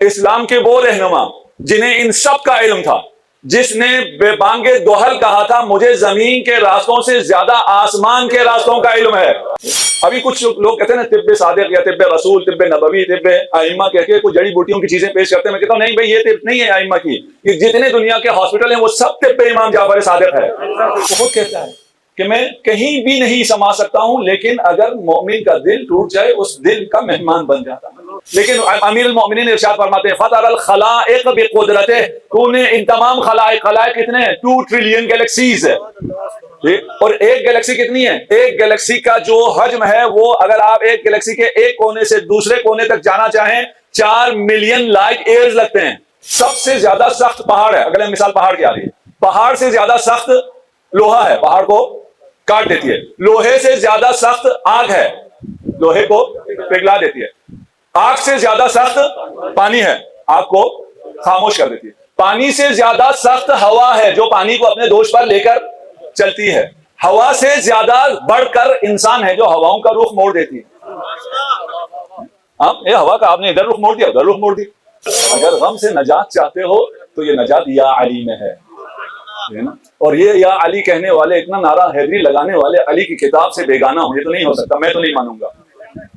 اسلام کے وہ رہنما جنہیں ان سب کا علم تھا، جس نے بے بانگ دوہل کہا تھا مجھے زمین کے راستوں سے زیادہ آسمان کے راستوں کا علم ہے۔ ابھی کچھ لوگ کہتے ہیں نا طب صادق یا طب رسول، طب نبوی، طب ائمہ کہہ کے کچھ جڑی بوٹیوں کی چیزیں پیش کرتے ہیں۔ میں کہتا ہوں نہیں بھائی، یہ طب نہیں ہے ائمہ کی، یہ جتنے دنیا کے ہاسپٹل ہیں وہ سب طب امام جعفر صادق ہے۔ وہ خود کہتا ہے کہ میں کہیں بھی نہیں سما سکتا ہوں، لیکن اگر مومن کا دل ٹوٹ جائے اس دل کا مہمان بن جاتا ہے۔ لیکن امیر المومنین ارشاد فرماتے ہیں فَتَرَى الْخَلَائِقَ بِقُدْرَتِهِ، تو نے ان تمام خلائق کتنے ہیں؟ 2 ٹریلین گیلیکسیز ہے، اور ایک گیلیکسی کتنی ہے؟ ایک گیلیکسی کا جو حجم ہے وہ اگر آپ ایک گیلیکسی کے ایک کونے سے دوسرے کونے تک جانا چاہیں 4 ملین لائٹ ایئرز لگتے ہیں۔ سب سے زیادہ سخت پہاڑ ہے، اگلے مثال پہاڑ کی آ رہی ہے، پہاڑ سے زیادہ سخت لوہا ہے، پہاڑ کو کاٹ دیتی ہے۔ لوہے سے زیادہ سخت آگ ہے، لوہے کو پگھلا دیتی ہے۔ آگ سے زیادہ سخت پانی ہے، آگ کو خاموش کر دیتی ہے۔ پانی سے زیادہ سخت ہوا ہے جو پانی کو اپنے دوش پر لے کر چلتی ہے۔ ہوا سے زیادہ بڑھ کر انسان ہے جو ہواؤں کا رخ موڑ دیتی ہے۔ یہ ہوا کا آپ نے ادھر رخ موڑ دیا، ادھر رخ موڑ دی۔ اگر غم سے نجات چاہتے ہو تو یہ نجات یا علی میں ہے۔ اور یہ یا علی کہنے والے، اتنا نعرہ حیدری لگانے والے علی کی کتاب سے بیگانہ ہوں، یہ تو نہیں ہو سکتا، میں تو نہیں مانوں گا،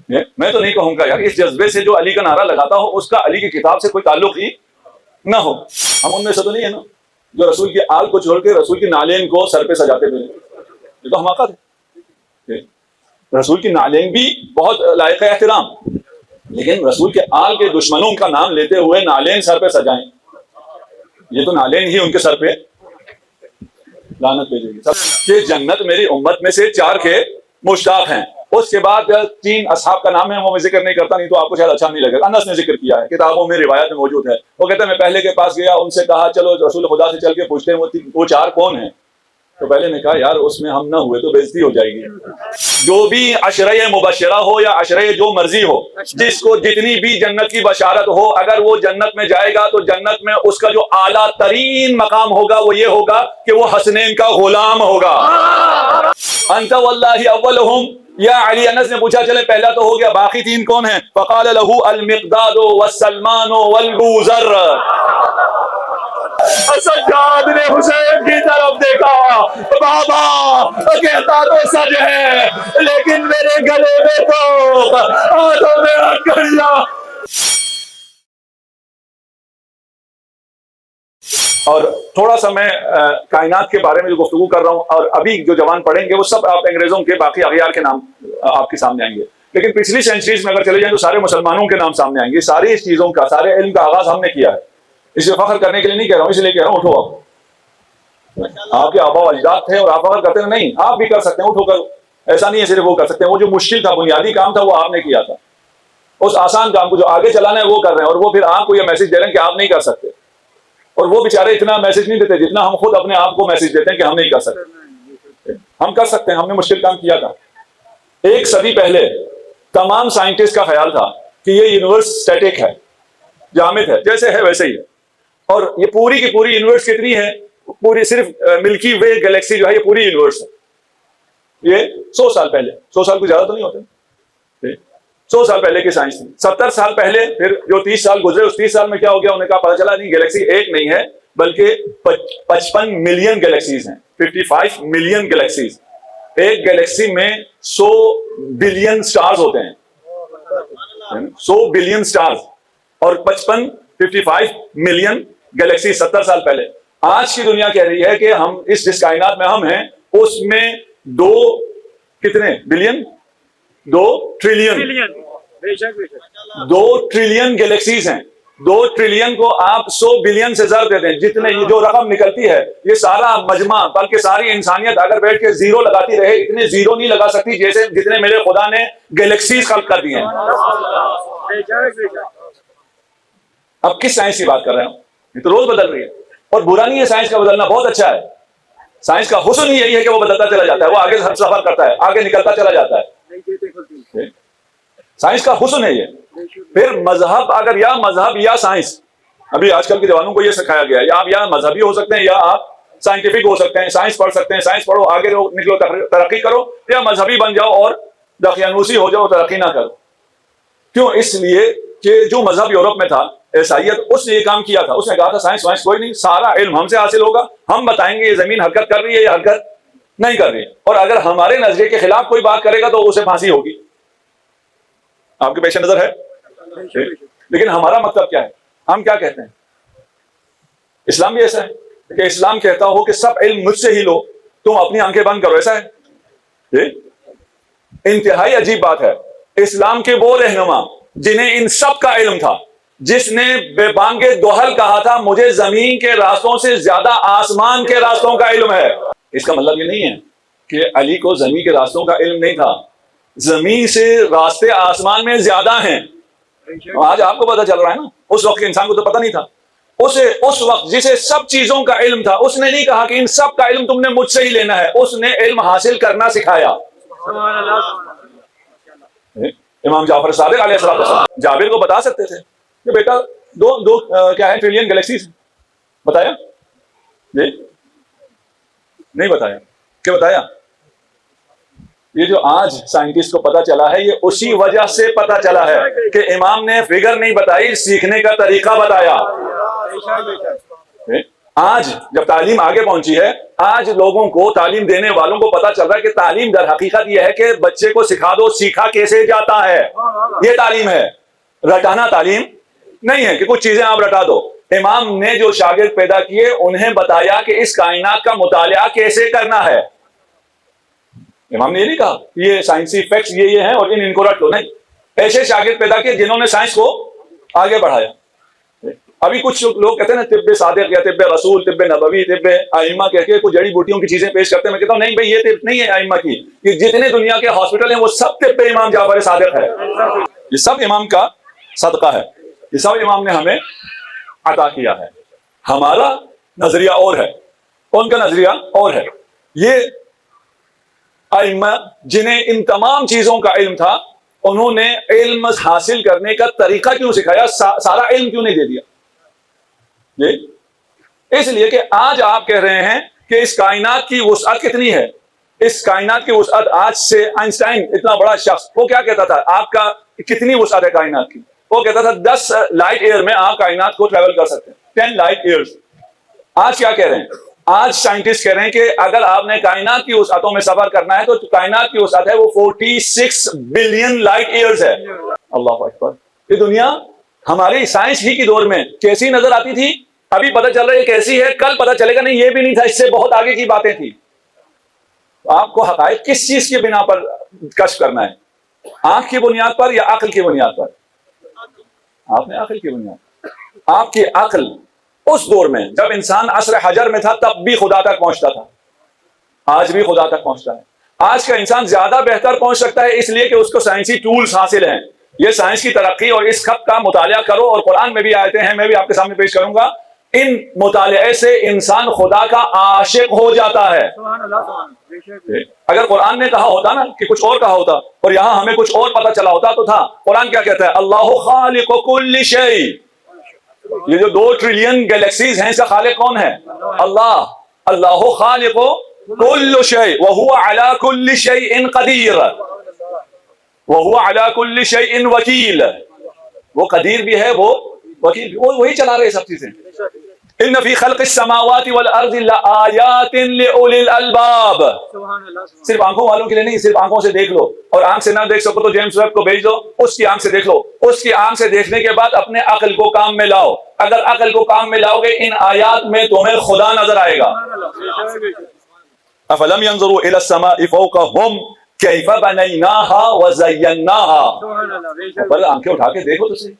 میں تو نہیں کہوں گا یار اس جذبے سے جو علی کا نعرہ لگاتا ہو اس کا علی کی کتاب سے کوئی تعلق ہی نہ ہو۔ ہم ان میں سے تو نہیں ہے نا جو رسول کی آل کو چھوڑ کے رسول کی نالین کو سر پہ سجاتے تھے، یہ تو حماقت ہے۔ رسول کی نالین بھی بہت لائق احترام، لیکن رسول کے آل کے دشمنوں کا نام لیتے ہوئے نالین سر پہ سجائیں، یہ تو نالین ہی ان کے سر پہ لعنت بھیجے گی۔ کہ جنت میری امت میں سے 4 کے مشتاق ہیں۔ اس کے بعد 3 اصحاب کا نام ہے، وہ میں ذکر نہیں کرتا، نہیں تو آپ کو شاید اچھا نہیں لگے۔ انس نے ذکر کیا ہے، کتابوں میں روایت میں موجود ہے۔ وہ کہتا ہے میں پہلے کے پاس گیا، ان سے کہا چلو رسول خدا سے چل کے پوچھتے ہیں وہ 4 کون ہیں؟ تو پہلے نے کہا یار اس میں ہم نہ ہوئے تو بے عزتی ہو جائے گی۔ جو بھی عشرہ مبشرہ ہو یا عشرہ جو مرضی ہو، جس کو جتنی بھی جنت کی بشارت ہو، اگر وہ جنت میں جائے گا تو جنت میں اس کا جو اعلیٰ ترین مقام ہوگا وہ یہ ہوگا کہ وہ حسنین کا غلام ہوگا۔ انت واللہ اولہم، یا علی انس نے پوچھا چلے پہلا تو ہو گیا، باقی 3 کون ہیں؟ فقال له المقداد والسلمان والبوذر۔ سجاد نے حسین کی طرف دیکھا، بابا کہتا تو سچ ہے لیکن میرے گلے میں تو ہاتھوں میں ہتھکڑیاں۔ اور تھوڑا سا میں کائنات کے بارے میں جو گفتگو کر رہا ہوں اور ابھی جو جوان پڑھیں گے وہ سب آپ انگریزوں کے باقی اغیار کے نام آپ کے سامنے آئیں گے، لیکن پچھلی سینچریز میں اگر چلے جائیں تو سارے مسلمانوں کے نام سامنے آئیں گے۔ ساری اس چیزوں کا، سارے علم کا آغاز ہم نے کیا ہے۔ اسے فخر کرنے کے لیے نہیں کہہ رہا ہوں، اس لیے کہہ رہا ہوں اٹھو، آپ کے آبا و اجداد تھے اور آپ فخر کرتے ہیں، نہیں آپ بھی کر سکتے ہیں، اٹھو کرو۔ ایسا نہیں ہے صرف وہ کر سکتے ہیں، وہ جو مشکل تھا، بنیادی کام تھا، وہ آپ نے کیا تھا۔ اس آسان کام کو جو آگے چلانا ہے وہ کر رہے ہیں، اور وہ پھر آپ کو یہ میسج دے رہے ہیں کہ آپ نہیں کر سکتے۔ اور وہ بیچارے اتنا میسج نہیں دیتے جتنا ہم خود اپنے آپ کو میسج دیتے ہیں کہ ہم نہیں کر سکتے۔ ہم کر سکتے ہیں، ہم نے مشکل کام کیا تھا۔ 1 صدی پہلے تمام سائنٹسٹ کا خیال تھا کہ یہ یونیورس اسٹیٹک ہے، جامد ہے، جیسے ہے ویسے ہی ہے۔ اور یہ پوری کی پوری یونیورس کتنی ہے؟ پوری صرف ملکی وے گلیکسی جو ہے یہ پوری یونیورس ہے۔ یہ 100 سال پہلے، 100 سال کو زیادہ تو نہیں ہوتے، 100 سال پہلے کی سائنس تھی۔ 70 سال پہلے پھر جو 30 سال گزرے، اس 30 سال میں کیا ہو گیا؟ انہیں کہا پتہ چلا نہیں گلیکسی ایک نہیں ہے بلکہ 55 ملین گلیکسیز ہیں، 55 ملین گلیکسیز۔ ایک گلیکسی میں 100 بلین سٹارز ہوتے ہیں، 100 بلین سٹارز، اور 55 ملین گلیکسی 70 سال پہلے۔ آج کی دنیا کہہ رہی ہے کہ ہم جس کائنات میں ہم ہیں اس میں 2 کتنے بلین؟ 2 ٹریلین، 2 ٹریلین گلیکسیز ہیں۔ 2 ٹریلین کو آپ 100 بلین سے ضرب دے دیں، جتنے یہ جو رقم نکلتی ہے، یہ سارا مجمع بلکہ ساری انسانیت اگر بیٹھ کے زیرو لگاتی رہے، اتنے زیرو نہیں لگا سکتی جتنے میرے خدا نے گلیکسیز خلق کر دی ہیں۔ اب کس سائنس کی بات کر رہے ہیں؟ یہ تو روز بدل رہی ہے، اور برا نہیں ہے سائنس کا بدلنا، بہت اچھا ہے۔ سائنس کا حسن یہی ہے کہ وہ بدلتا چلا جاتا ہے، وہ آگے سفر کرتا ہے، آگے نکلتا چلا جاتا ہے۔ سائنس کا حسن ہے یہ۔ پھر مذہب، اگر یا مذہب یا سائنس، ابھی آج کل کے جوانوں کو یہ سکھایا گیا ہے، یا آپ یا مذہبی ہو سکتے ہیں یا آپ سائنٹیفک ہو سکتے ہیں، سائنس پڑھ سکتے ہیں، سائنس پڑھو، آگے نکلو، ترقی کرو، یا مذہبی بن جاؤ اور دقیانوسی ہو جاؤ، ترقی نہ کرو۔ کیوں؟ اس لیے کہ جو مذہب یورپ میں تھا عیسائیت، اس نے یہ کام کیا تھا، اس نے کہا تھا سائنس وائنس کوئی نہیں، سارا علم ہم سے حاصل ہوگا، ہم بتائیں گے یہ زمین حرکت کر رہی ہے یا حرکت نہیں کر رہی ہے، اور اگر ہمارے نظریے کے خلاف کوئی بات کرے گا تو اسے پھانسی ہوگی۔ آپ کے پیش نظر ہے؟ لیکن ہمارا مطلب کیا ہے؟ ہم کیا کہتے ہیں؟ اسلام بھی ایسا ہے کہ اسلام کہتا ہو کہ سب علم مجھ سے ہی لو، تم اپنی آنکھیں بند کرو، ایسا ہے؟ انتہائی عجیب بات ہے۔ اسلام کے وہ رہنما جنہیں ان سب کا علم تھا، جس نے بے بانگ دوہل کہا تھا مجھے زمین کے راستوں سے زیادہ آسمان کے راستوں کا علم ہے، اس کا مطلب یہ نہیں ہے کہ علی کو زمین کے راستوں کا علم نہیں تھا، زمین سے راستے آسمان میں زیادہ ہیں۔ آج آپ کو پتہ چل رہا ہے نا، اس وقت کے انسان کو تو پتہ نہیں تھا۔ اس وقت جسے سب چیزوں کا علم تھا، اس نے نہیں کہا کہ ان سب کا علم تم نے مجھ سے ہی لینا ہے، اس نے علم حاصل کرنا سکھایا۔ امام جعفر صادق علیہ السلام جابر کو بتا سکتے تھے کہ بیٹا دو کیا ہے ٹریلین گلیکسیز، بتایا؟ نہیں بتایا۔ کہ بتایا؟ یہ جو آج سائنٹسٹ کو پتا چلا ہے، یہ اسی وجہ سے پتا چلا ہے کہ امام نے فگر نہیں بتائی، سیکھنے کا طریقہ بتایا۔ آج جب تعلیم آگے پہنچی ہے، آج لوگوں کو، تعلیم دینے والوں کو پتا چل رہا ہے کہ تعلیم در حقیقت یہ ہے کہ بچے کو سکھا دو سیکھا کیسے جاتا ہے، یہ تعلیم ہے، رٹانا تعلیم نہیں ہے کہ کچھ چیزیں آپ رٹا دو۔ امام نے جو شاگرد پیدا کیے انہیں بتایا کہ اس کائنات کا مطالعہ کیسے کرنا ہے۔ امام نے یہ نہیں کہا یہ سائنسی فیکٹس یہ ہیں اور ان کو رٹ لو، نہیں، ایسے شاگرد پیدا کیے جنہوں نے سائنس کو آگے بڑھایا۔ ابھی کچھ لوگ کہتے ہیں نا طب صادق یا طب رسول، طب نبوی، طب ائمہ کہہ کے کچھ جڑی بوٹیوں کی چیزیں پیش کرتے ہیں، میں کہتا ہوں نہیں بھائی، یہ طب نہیں ہے ائمہ کی، یہ جتنے دنیا کے ہاسپٹل ہیں وہ سب طب امام جعفر صادق ہے، یہ سب امام کا صدقہ ہے، یہ سب امام نے ہمیں عطا کیا ہے۔ ہمارا نظریہ اور ہے، ان کا نظریہ اور ہے۔ یہ ائمہ جنہیں ان تمام چیزوں کا علم تھا، انہوں نے علم حاصل کرنے کا طریقہ کیوں سکھایا؟ سارا علم کیوں نہیں دے دیا؟ اس لیے کہ آج آپ کہہ رہے ہیں کہ اس کائنات کی وسعت کتنی ہے، اس کائنات کی وسعت آج سے آئنسٹائن اتنا بڑا شخص وہ کیا کہتا تھا؟ آپ کا کتنی وسعت ہے کائنات کی؟ وہ کہتا تھا 10 لائٹ ایئر میں آپ کائنات کو ٹریول کر سکتے ہیں، 10 لائٹ ایئرز۔ آج کیا کہہ رہے ہیں؟ آج سائنٹسٹ کہہ رہے ہیں کہ اگر آپ نے کائنات کی وسعتوں میں سفر کرنا ہے تو کائنات کی وسعت ہے وہ 46 بلین لائٹ ایئرز ہے۔ اللہ اکبر! یہ دنیا ہماری سائنس ہی کی دور میں کیسی نظر آتی تھی، ابھی پتہ چل رہا ہے یہ کیسی ہے، کل پتہ چلے گا نہیں یہ بھی نہیں تھا، اس سے بہت آگے کی باتیں تھی۔ آپ کو حقائق کس چیز کی بنا پر کشف کرنا ہے؟ آنکھ کی بنیاد پر یا عقل کی بنیاد پر؟ آپ نے عقل کی بنیاد پر۔ آپ کی عقل اس دور میں جب انسان عصر حجر میں تھا تب بھی خدا تک پہنچتا تھا، آج بھی خدا تک پہنچتا ہے۔ آج کا انسان زیادہ بہتر پہنچ سکتا ہے اس لیے کہ اس کو سائنسی ٹولز حاصل ہیں۔ یہ سائنس کی ترقی اور اس خط کا مطالعہ کرو، اور قرآن میں بھی آیتیں ہیں، میں بھی آپ کے سامنے پیش کروں گا۔ ان مطالعے سے انسان خدا کا عاشق ہو جاتا ہے۔ اگر قرآن نے کہا ہوتا نا کہ کچھ اور کہا ہوتا اور یہاں ہمیں کچھ اور پتہ چلا ہوتا تو تھا۔ قرآن کیا کہتا ہے؟ اللہ خالق کل شیء۔ یہ جو 2 ٹریلین گلیکسیز ہیں اس کا خالق کون ہے؟ اللہ۔ اللہ خالق کل شیء وہو علی کل شیء قدیر وہو علی کل شیء وکیل۔ وہ قدیر بھی ہے، وہ وکیل بھی، وہی چلا رہے سب چیزیں۔ ان فی خلق السماوات والارض لآیات لأولی الالباب۔ صرف آنکھوں والوں کے لیے نہیں، صرف آنکھوں سے دیکھ لو، اور آنکھ سے نہ دیکھ سکو تو جیمز ویب کو بھیج دو، اس کی آنکھ سے دیکھ لو، اس کی آنکھ سے دیکھنے کے بعد اپنے عقل کو کام میں لاؤ۔ اگر عقل کو کام میں لاؤ گے ان آیات میں تمہیں خدا نظر آئے گا۔ افلم ينظروا الى السماء فوقهم كيف بنيناها وزيناها۔ پر آنکھیں اٹھا کے دیکھو تو صحیح،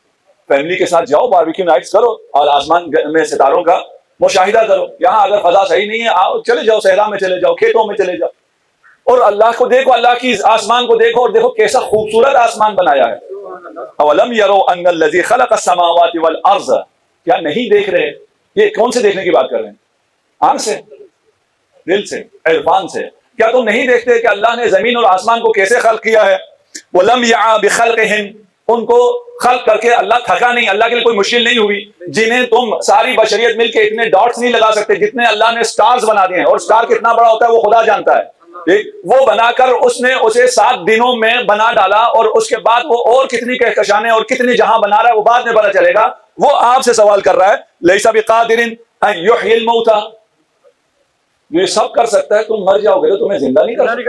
فیملی کے ساتھ جاؤ، باربیکیو نائٹس کرو اور آسمان میں ستاروں کا مشاہدہ کرو۔ یہاں اگر فضا صحیح نہیں ہے، آؤ چلے جاؤ، صحرا میں چلے جاؤ، کھیتوں میں چلے جاؤ، اور اللہ کو دیکھو، اللہ کی آسمان کو دیکھو، اور دیکھو کیسا خوبصورت آسمان بنایا ہے۔ اولم يروا ان الذي خلق السماوات والارض، کیا نہیں دیکھ رہے؟ یہ کون سے دیکھنے کی بات کر رہے ہیں؟ آنکھ سے، دل سے، عرفان سے۔ کیا تم نہیں دیکھتے کہ اللہ نے زمین اور آسمان کو کیسے خلق کیا ہے؟ وَلَمْ يَعَ بِخَلْقِهِمْ، ان کو خلق کر کے اللہ تھکا نہیں، اللہ کے لیے کوئی مشکل نہیں ہوئی، جنہیں تم ساری بشریت مل کے اتنے ڈاٹس نہیں لگا سکتے جتنے اللہ نے سٹارز بنا دیے ہیں، اور سٹار کتنا بڑا ہوتا ہے وہ خدا جانتا ہے۔ وہ بنا کر اس نے اسے 7 دنوں میں بنا ڈالا، اور اس کے بعد وہ اور کتنی کہکشانیں اور کتنی جہاں بنا رہا ہے وہ بعد میں پتا چلے گا۔ وہ آپ سے سوال کر رہا ہے لیس بقادر ان یحیی الموتى، یہ سب کر سکتا ہے، تم مر جاؤ گے تو تمہیں زندہ نہیں کر سکتا۔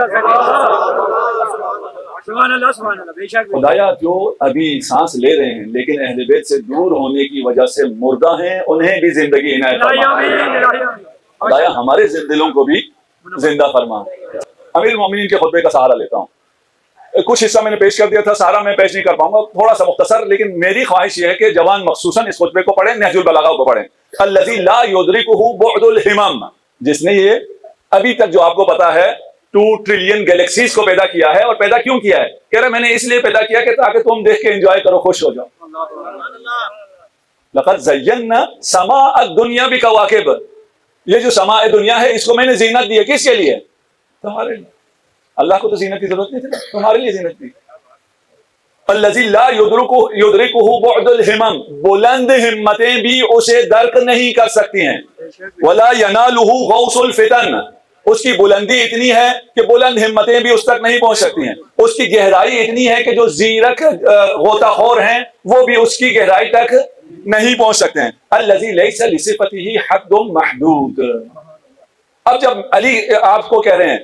سبحان اللہ سبحان اللہ، بے شک خدایا جو ابھی سانس لے رہے ہیں لیکن اہل بیت سے دور ہونے کی وجہ سے مردہ ہیں، انہیں بھی زندگی عنایت فرما۔ خدایا ہمارے دلوں کو بھی زندہ فرما۔ امیر المومنین کے خطبے کا سہارا لیتا ہوں، کچھ حصہ میں نے پیش کر دیا تھا، سارا میں پیش نہیں کر پاؤں گا، تھوڑا سا مختصر، لیکن میری خواہش یہ ہے کہ جوان مخصوصاً اس خطبے کو پڑھیں، نہج البلاغہ کو پڑھیں۔ الذی لا یدرکہ بعد الہمم، جس نے یہ ابھی تک جو آپ کو پتا ہے 2 ٹریلین گیلیکسیز کو پیدا کیا ہے، اور پیدا کیوں کیا ہے؟ کہہ رہے میں نے اس لیے پیدا کیا کہ تاکہ تم دیکھ کے انجوائے کرو، خوش ہو جاؤ۔ لقد زینا سماء الدنیا بکواکب، یہ جو سماء دنیا ہے اس کو میں نے زینت دی ہے، کس کے لیے؟ تمہارے لیے۔ اللہ کو تو زینت کی ضرورت نہیں تھی، تمہارے لیے زینت دی۔ الذی لا یدرکہ بعد الہمم، بلند ہمتیں بھی اسے درک نہیں کر سکتی ہیں۔ ولا ینالہ غوث الفتن، اس کی بلندی اتنی ہے کہ بلند ہمتیں بھی اس تک نہیں پہنچ سکتی ہیں۔ اس کی گہرائی اتنی ہے کہ جو زیرک غوطہ خور ہیں وہ بھی اس کی گہرائی تک نہیں پہنچ سکتے ہیں۔ الذی لیس لصفتہ حد محدود۔ اب جب علی آپ کو کہہ رہے ہیں،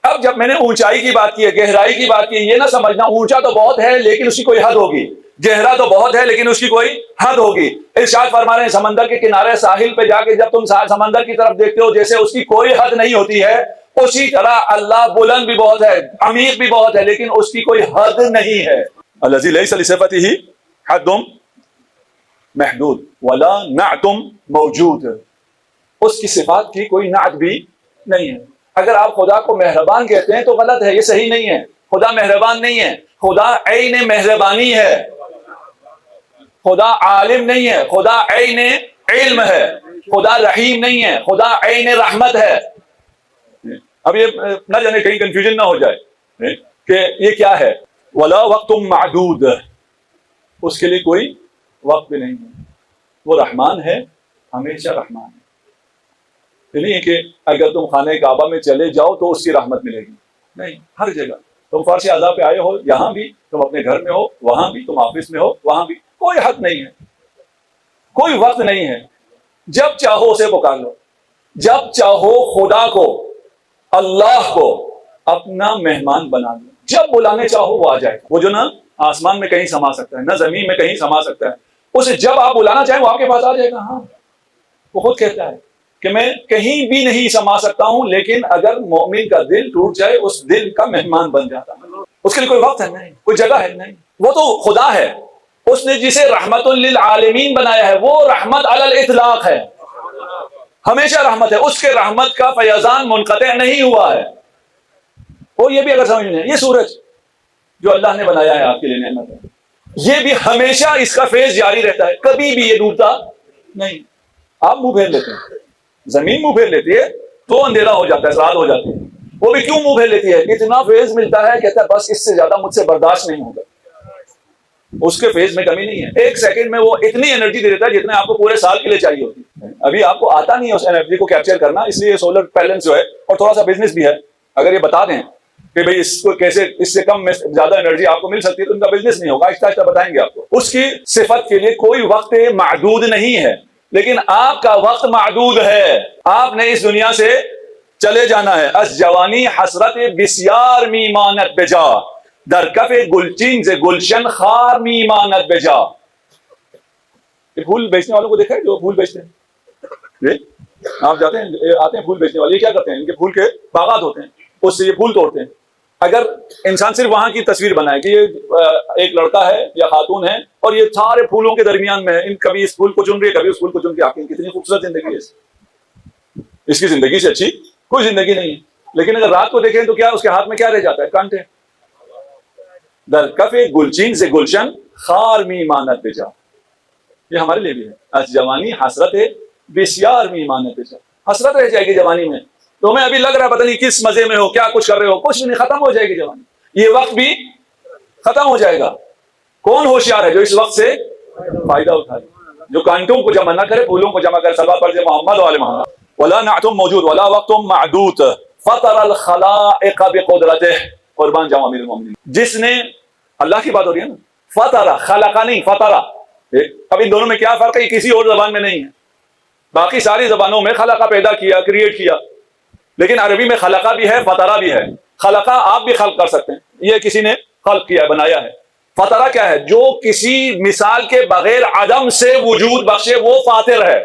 اب جب میں نے اونچائی کی بات کی ہے، گہرائی کی بات کی ہے، یہ نہ سمجھنا اونچا تو بہت ہے لیکن اس کی کوئی حد ہوگی، گہرا تو بہت ہے لیکن اس کی کوئی حد ہوگی۔ ارشاد فرما رہے ہیں سمندر کے کنارے ساحل پہ جا کے جب تم سمندر کی طرف دیکھتے ہو جیسے اس کی کوئی حد نہیں ہوتی ہے، اسی طرح اللہ بلند بھی بہت ہے، عمیق بھی بہت ہے، لیکن اس کی کوئی حد نہیں ہے۔ الذی لیس لصفتہ حد محدود ولا نعت موجود، اس کی صفات کی کوئی نعت بھی نہیں ہے۔ اگر آپ خدا کو مہربان کہتے ہیں تو غلط ہے، یہ صحیح نہیں ہے۔ خدا مہربان نہیں ہے، خدا عین مہربانی ہے۔ خدا عالم نہیں ہے، خدا عین علم ہے۔ خدا رحیم نہیں ہے، خدا عین رحمت ہے۔ اب یہ نہ جانے کہیں کنفیوژن نہ ہو جائے کہ یہ کیا ہے۔ ولا وقت معدود، اس کے لیے کوئی وقت بھی نہیں ہے۔ وہ رحمان ہے، ہمیشہ رحمان ہے۔ نہیں کہ اگر تم خانہ کعبہ میں چلے جاؤ تو اس کی رحمت ملے گی، نہیں، ہر جگہ تم فارش اعضاء پہ آئے ہو، یہاں بھی، تم اپنے گھر میں ہو وہاں بھی، تم آفس میں ہو وہاں بھی، کوئی حد نہیں ہے، کوئی وقت نہیں ہے۔ جب چاہو اسے پکار لو، جب چاہو خدا کو، اللہ کو اپنا مہمان بنا لو، جب بلانے چاہو وہ آ جائے۔ وہ جو نہ آسمان میں کہیں سما سکتا ہے، نہ زمین میں کہیں سما سکتا ہے، اسے جب آپ بلانا چاہیں وہ آپ کے پاس آ جائے گا۔ ہاں، وہ خود کہتا ہے کہ میں کہیں بھی نہیں سما سکتا ہوں، لیکن اگر مومن کا دل ٹوٹ جائے اس دل کا مہمان بن جاتا ہے۔ اس کے لیے کوئی وقت ہے نہیں، کوئی جگہ ہے نہیں، وہ تو خدا ہے۔ اس نے جسے رحمت للعالمین بنایا ہے وہ رحمت علی الاطلاق ہے، ہمیشہ رحمت ہے، اس کے رحمت کا فیضان منقطع نہیں ہوا ہے۔ اور یہ بھی اگر سمجھ لیں، یہ سورج جو اللہ نے بنایا ہے آپ کے لیے نعمت ہے، یہ بھی ہمیشہ اس کا فیض جاری رہتا ہے، کبھی بھی یہ ڈوبتا نہیں۔ آپ منہ پھیر لیتے ہیں، زمین منہ پھیر لیتی ہے تو اندھیرا ہو جاتا ہے، رات ہو جاتی ہے، وہ بھی کیوں منہ پھیر لیتی ہے؟ اتنا فیض ملتا ہے، کہتا ہے بس اس سے زیادہ مجھ سے برداشت نہیں ہوگا۔ اس کے فیض میں کمی نہیں ہے، ایک سیکنڈ میں وہ اتنی انرجی دے دیتا ہے جتنے آپ کو پورے سال کے لیے چاہیے ہوتی ہے۔ ابھی آپ کو آتا نہیں ہے اس انرجی کو کیپچر کرنا، اس لیے سولر پیلنس جو ہے اور تھوڑا سا بزنس بھی ہے، اگر یہ بتا دیں کہ بھئی اس کو کیسے اس سے کم میں زیادہ انرجی آپ کو مل سکتی ہے تو ان کا بزنس نہیں ہوگا، آہستہ آہستہ بتائیں گے آپ کو۔ اس کی صفت کے لیے کوئی وقت معدود نہیں ہے، لیکن آپ کا وقت معدود ہے، آپ نے اس دنیا سے چلے جانا ہے۔ اس جوانی حسرت بسیار میمانت بجا، در کف گلچین سے گلشن خار میمانت بجا۔ یہ پھول بیچنے والوں کو دیکھا ہے جو پھول بیچتے ہیں، آپ جاتے ہیں آتے ہیں پھول بیچنے والے، یہ کیا کرتے ہیں؟ ان کے پھول کے باغات ہوتے ہیں، اس سے یہ پھول توڑتے ہیں۔ اگر انسان صرف وہاں کی تصویر بنائے کہ یہ ایک لڑکا ہے یا خاتون ہے اور یہ سارے پھولوں کے درمیان میں ہے، کبھی اس پھول کو چن رہی ہے کبھی اس پھول کو چن کے آتی ہے، کتنی خوبصورت زندگی ہے اس کی زندگی سے اچھی کوئی زندگی نہیں ہے۔ لیکن اگر رات کو دیکھیں تو کیا اس کے ہاتھ میں کیا رہ جاتا ہے؟ کانٹے۔ در کف گلچین سے گلشن خار می مانت بجا، یہ ہمارے لیے بھی ہے۔ اس جوانی حسرت بسیار می مانت بجا، حسرت رہ جائے گی جوانی میں، تمہیں ابھی لگ رہا ہے پتہ نہیں کس مزے میں ہو، کیا کچھ کر رہے ہو، کچھ نہیں، ختم ہو جائے گی جوانی، یہ وقت بھی ختم ہو جائے گا۔ کون ہوشیار ہے جو اس وقت سے فائدہ اٹھائے، جو کانٹوں کو جمع نہ کرے پھولوں کو جمع کرے۔ صلوات پڑھ محمد و آل محمد۔ ولا نعت موجود ولا وقت معدود فطر الخلائق بقدرته، قربان جاؤں امیر المومنین، جس نے، اللہ کی بات ہو رہی ہے نا، فطر، خلقہ نہیں، فطر، اب ان دونوں میں کیا فرق ہے؟ یہ کسی اور زبان میں نہیں ہے. باقی ساری زبانوں میں خلقہ پیدا کیا، کریٹ کیا، لیکن عربی میں خلقہ بھی ہے، فطرہ بھی ہے. خلقہ آپ بھی خلق کر سکتے ہیں، یہ کسی نے خلق کیا، بنایا ہے. فطرہ کیا ہے؟ جو کسی مثال کے بغیر عدم سے وجود بخشے، وہ فاطر ہے.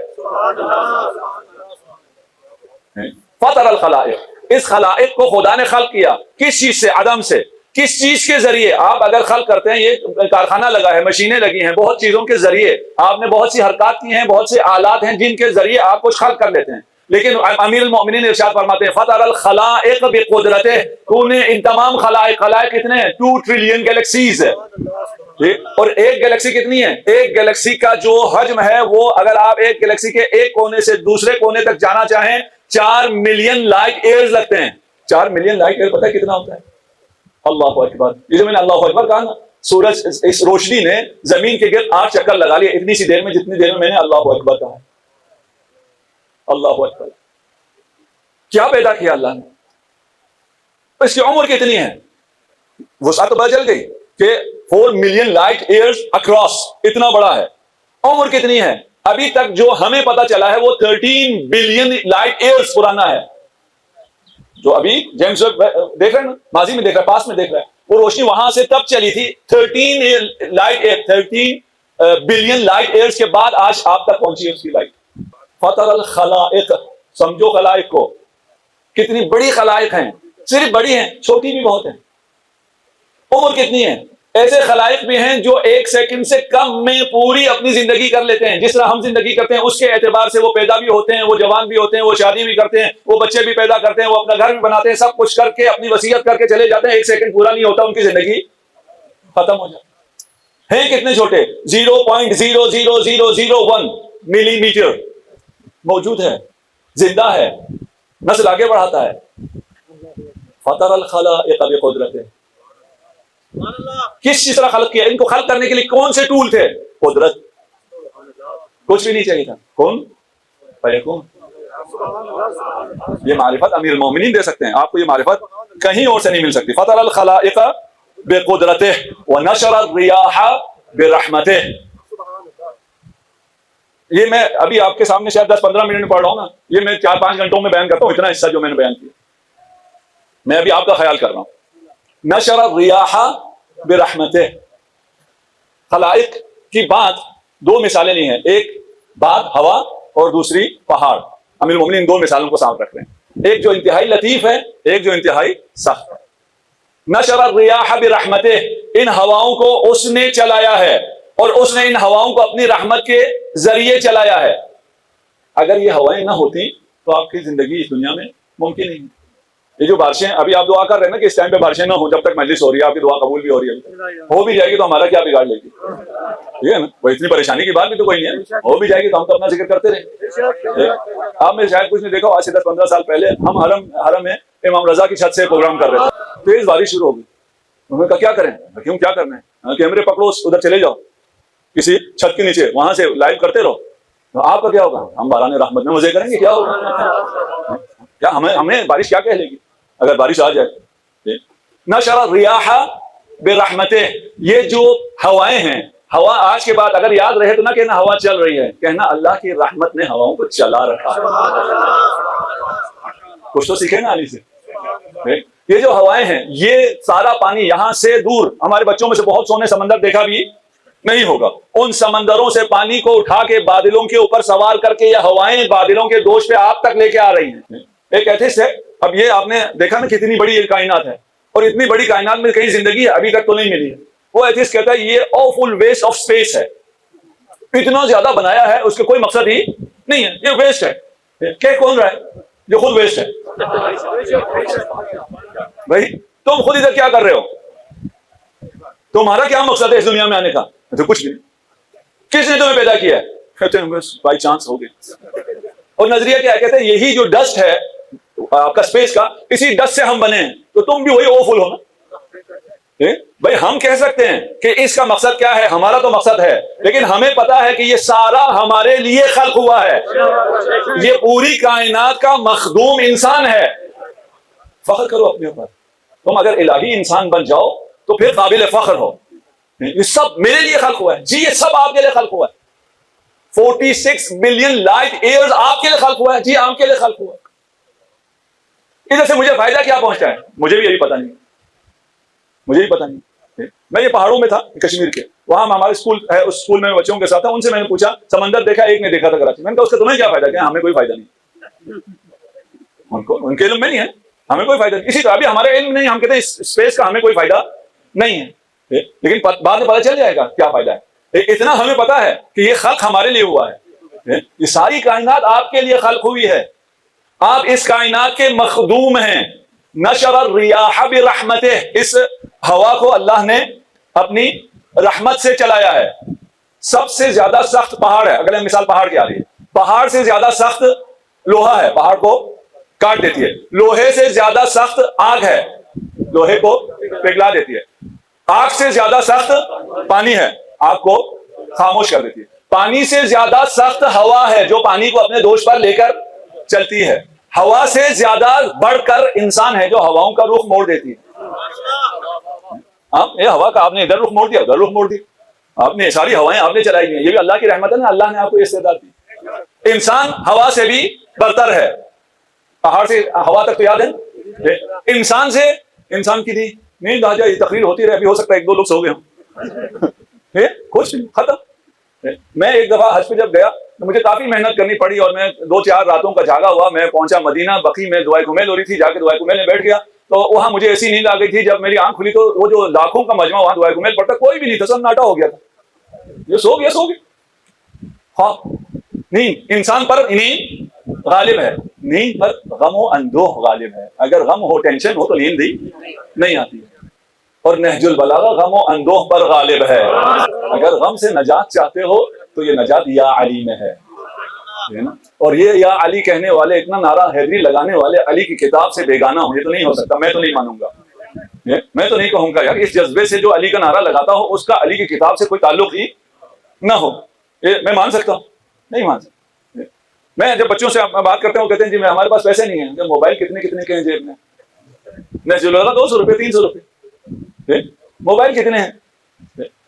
فطر الخلائق، اس خلائق کو خدا نے خلق کیا. کس چیز سے؟ عدم سے. کس چیز کے ذریعے؟ آپ اگر خلق کرتے ہیں، یہ کارخانہ لگا ہے، مشینیں لگی ہیں، بہت چیزوں کے ذریعے آپ نے بہت سی حرکات کی ہیں، بہت سے آلات ہیں جن کے ذریعے آپ کچھ خلق کر لیتے ہیں. لیکن امیر المومنین ارشاد فرماتے ہیں فطر الخلائق بقدرتہ، تو نے ان تمام خلائق کتنے ہیں؟ 2 ٹریلین گیلیکسیز ہے. اور ایک گیلیکسی کتنی ہے؟ ایک گیلیکسی کا جو حجم ہے، وہ اگر آپ ایک گیلیکسی کے ایک کونے سے دوسرے کونے تک جانا چاہیں 4 ملین لائٹ ایئرز لگتے ہیں. 4 ملین لائٹ ایئر پتہ ہے کتنا ہوتا ہے؟ اللہ اکبر. یہ جو میں نے اللہ اکبر کہا نا، سورج اس روشنی نے زمین کے گرد 8 چکر لگا لیے اتنی سی دیر میں، جتنی دیر میں نے اللہ اکبر کہا. اللہ اکبر. کیا پیدا کیا اللہ نے؟ اس کی عمر کتنی ہے؟ وسعت تو پتہ چل گئی کہ 4 ملین لائٹ ایئرز اکراس، اتنا بڑا ہے. عمر کتنی ہے؟ ابھی تک جو ہمیں پتا چلا ہے وہ 13 بلین لائٹ ایئرز پرانا ہے. جو ابھی جیمس ویب دیکھ رہے ہیں نا، ماضی میں دیکھ رہا ہے، پاس میں دیکھ رہا ہے، وہ روشنی وہاں سے تب چلی تھی 13 بلین لائٹ ایئرز کے بعد آج آپ تک پہنچی ہے اس کی لائٹ. فطر الخلائق، سمجھو خلائق کو. کتنی بڑی خلائق ہیں، صرف بڑی ہیں، چھوٹی بھی بہت ہیں. عمر کتنی ہے؟ ایسے خلائق بھی ہیں جو 1 سیکنڈ سے کم میں پوری اپنی زندگی کر لیتے ہیں. جس طرح ہم زندگی کرتے ہیں اس کے اعتبار سے وہ پیدا بھی ہوتے ہیں، وہ جوان بھی ہوتے ہیں، وہ شادی بھی کرتے ہیں، وہ بچے بھی پیدا کرتے ہیں، وہ اپنا گھر بھی بناتے ہیں، سب کچھ کر کے اپنی وصیت کر کے چلے جاتے ہیں. 1 سیکنڈ پورا نہیں ہوتا، ان کی زندگی ختم ہو جاتی. ہیں کتنے چھوٹے؟ 0.00001 ملی میٹر موجود ہے، زندہ ہے، نسل آگے بڑھاتا ہے. فطر الخلائق بقدرتہ. کس طرح خلق کیا؟ ان کو خلق کرنے کے لیے کون سے ٹول تھے؟ قدرت. کچھ بھی نہیں چاہیے تھا. کون؟ فیکون. یہ معرفت امیر المومنین دے سکتے ہیں آپ کو، یہ معرفت کہیں اور سے نہیں مل سکتی. فطر الخلائق بقدرتہ ونشر الریاح برحمتہ. یہ میں ابھی آپ کے سامنے شاید 10-15 منٹ میں پڑھ رہا ہوں نا، یہ میں 4-5 گھنٹوں میں بیان کرتا ہوں. اتنا حصہ جو میں نے بیان کیا میں ابھی آپ کا خیال کر رہا ہوں. نشر الریاح برحمتہ. خلائق کی بات 2 مثالیں نہیں ہیں، ایک بات ہوا اور دوسری پہاڑ. امیر المومنین 2 مثالوں کو سامنے رکھ رہے ہیں، ایک جو انتہائی لطیف ہے، ایک جو انتہائی سخت ہے. نشر الریاح برحمتہ، ان ہواؤں کو اس نے چلایا ہے، اور اس نے ان ہواؤں کو اپنی رحمت کے ذریعے چلایا ہے. اگر یہ ہوائیں نہ ہوتی تو آپ کی زندگی اس دنیا میں ممکن نہیں. یہ جو بارشیں ابھی آپ دعا کر رہے ہیں نا کہ اس ٹائم پہ بارشیں نہ ہوں، جب تک مجلس ہو رہی ہے آپ کی دعا قبول بھی ہو رہی ہے. ہو بھی جائے گی تو ہمارا کیا بگاڑ لے گی؟ ٹھیک ہے نا، وہ اتنی پریشانی کی بات بھی تو کوئی نہیں ہے. ہو بھی جائے گی تو ہم تو اپنا ذکر کرتے رہیں. آپ نے شاید کچھ نہیں دیکھا، آج سے 10-15 سال پہلے ہم حرم میں امام رضا کی چھت سے پروگرام کر رہے تھے. تیز بارش شروع ہو گئی. انہوں نے کہا کیا کریں؟ کیوں کیا کرنا ہے؟ کیمرے پکڑو، ادھر چلے جاؤ کسی چھت کے نیچے، وہاں سے لائیو کرتے رہو. آپ کا کیا ہوگا؟ ہم باران رحمت میں مزے کریں گے. کیا ہوگا؟ کیا ہمیں بارش کیا کہہ لے گی اگر بارش آ جائے؟ نشر الریاح برحمتہ. یہ جو ہوائیں ہیں، ہوا آج کے بعد اگر یاد رہے تو نہ کہنا ہوا چل رہی ہے، کہنا اللہ کی رحمت نے ہواؤں کو چلا رکھا. کچھ تو سیکھے نا علی سے. یہ جو ہوائیں ہیں، یہ سارا پانی یہاں سے دور، ہمارے بچوں میں سے بہت سونے سمندر دیکھا بھی نہیں ہوگا. ان سمندروں سے پانی کو اٹھا کے بادلوں کے اوپر سوار کر کے یہ ہوائیں بادلوں کے دوش پہ آپ تک لے کے آ رہی ہیں. ایک ایتھسٹ ہے، اب یہ آپ نے دیکھا نا کتنی بڑی یہ کائنات ہے، اور اتنی بڑی کائنات میں کہیں زندگی ہے ابھی تک تو نہیں ملی ہے. وہ ایتھسٹ کہتا ہے یہ آفل ویسٹ آف اسپیس ہے. اتنا زیادہ بنایا ہے، اس کا کوئی مقصد ہی نہیں ہے، یہ ویسٹ ہے. کہ کون رہا ہے؟ جو خود ویسٹ ہے. بھائی تم خود ادھر کیا کر رہے ہو؟ تمہارا کیا مقصد ہے اس دنیا میں آنے کا؟ تو کچھ نہیں. کس نے تمہیں پیدا کیا ہے؟ کہتے ہیں بس بائی چانس ہو گئے. اور نظریہ کیا کہتے ہیں یہی جو ڈسٹ ہے آپ کا اسپیس کا، اسی ڈسٹ سے ہم بنے ہیں، تو تم بھی وہی اوفل ہو نا. بھائی ہم کہہ سکتے ہیں کہ اس کا مقصد کیا ہے، ہمارا تو مقصد ہے، لیکن ہمیں پتا ہے کہ یہ سارا ہمارے لیے خلق ہوا ہے. یہ پوری کائنات کا مخدوم انسان ہے. فخر کرو اپنے اوپر. تم اگر الہی انسان بن جاؤ تو پھر قابل فخر ہو. یہ سب میرے لیے خلق ہوا ہے جی، یہ سب آپ کے لیے خلق ہوا ہے. 46 بلین لائٹ ایئرز آپ کے لیے خلق ہوا ہے جی، آپ کے لیے خلق ہوا ہے. ادھر سے مجھے فائدہ کیا پہنچتا ہے مجھے بھی یہی پتہ نہیں، مجھے بھی پتہ نہیں. میں یہ پہاڑوں میں تھا کشمیر کے، وہاں ہمارے اسکول ہے، اس اسکول میں بچوں کے ساتھ تھا. ان سے میں نے پوچھا سمندر دیکھا؟ ایک نے دیکھا تھا کراچی. میں نے کہا اس کا تمہیں کیا فائدہ؟ کہ ہمیں کوئی فائدہ نہیں. ان کے علم میں نہیں ہے، ہمیں کوئی فائدہ نہیں. اسی طرح ابھی ہمارے علم نہیں، ہم کہتے ہیں اسپیس کا ہمیں کوئی فائدہ نہیں ہے، لیکن بعد میں پتہ چل جائے گا کیا فائدہ ہے. اتنا ہمیں پتا ہے کہ یہ خلق ہمارے لیے ہوا ہے. یہ ساری کائنات آپ کے لیے خلق ہوئی ہے، آپ اس کائنات کے مخدوم ہیں. نشر الریاح برحمتہ، اس ہوا کو اللہ نے اپنی رحمت سے چلایا ہے. سب سے زیادہ سخت پہاڑ ہے، اگلے مثال پہاڑ کی آ رہی ہے. پہاڑ سے زیادہ سخت لوہا ہے، پہاڑ کو کاٹ دیتی ہے. لوہے سے زیادہ سخت آگ ہے، لوہے کو پگھلا دیتی ہے. آگ سے زیادہ سخت پانی ہے، آگ کو خاموش کر دیتی ہے. پانی سے زیادہ سخت ہوا ہے جو پانی کو اپنے دوش پر لے کر چلتی ہے. ہوا سے زیادہ بڑھ کر انسان ہے جو ہواؤں کا رخ موڑ دیتی ہے. یہ ہوا کا آپ نے ادھر رخ موڑ دیا، ادھر رخ موڑ دی. آپ نے ساری ہوائیں آپ نے چلائی ہیں، یہ بھی اللہ کی رحمت ہے نا، اللہ نے آپ کو استعداد دی. انسان ہوا سے بھی برتر ہے. پہاڑ سے ہوا تک تو یاد ہے، انسان سے انسان کی دی نیند آ جائے، تقریر ہوتی رہے، ابھی ہو سکتا ہے 1-2 لوگ سو گئے ہوں. کچھ نہیں، ختم. میں ایک دفعہ حج پہ جب گیا تو مجھے کافی محنت کرنی پڑی اور میں 2-4 راتوں کا جاگا ہوا. میں پہنچا مدینہ، بقی میں دعائے کمیل ہو رہی تھی، جا کے دعائے کمیل میں بیٹھ گیا تو وہاں مجھے ایسی نیند آ گئی تھی. جب میری آنکھ کھلی تو وہ جو لاکھوں کا مجمع وہاں دعائے کمیل پڑتا کوئی بھی نہیں تھا، سناٹا ہو گیا تھا. یہ سو گیا. ہاں نہیں، انسان پر نیند غالب ہے، نیند پر غم و اندوہ غالب ہے. اگر غم ہو، ٹینشن ہو تو نیند ہی نہیں آتی. اور نہج البلاغہ غم و اندوہ پر غالب ہے. اگر غم سے نجات چاہتے ہو تو یہ نجات یا علی میں ہے. اور یہ یا علی کہنے والے، اتنا نعرہ حیدری لگانے والے علی کی کتاب سے بیگانہ ہوں، یہ تو نہیں ہو سکتا. میں تو نہیں مانوں گا، میں تو نہیں کہوں گا یار اس جذبے سے جو علی کا نعرہ لگاتا ہو اس کا علی کی کتاب سے کوئی تعلق ہی نہ ہو. میں مان سکتا ہوں؟ نہیں مان سکتا. میں جب بچوں سے بات کرتا ہوں کہتے ہیں جی میں ہمارے پاس پیسے نہیں ہیں. موبائل کتنے کے ہیں جیب میں؟ میں 200 روپے 300 روپے. موبائل کتنے ہیں؟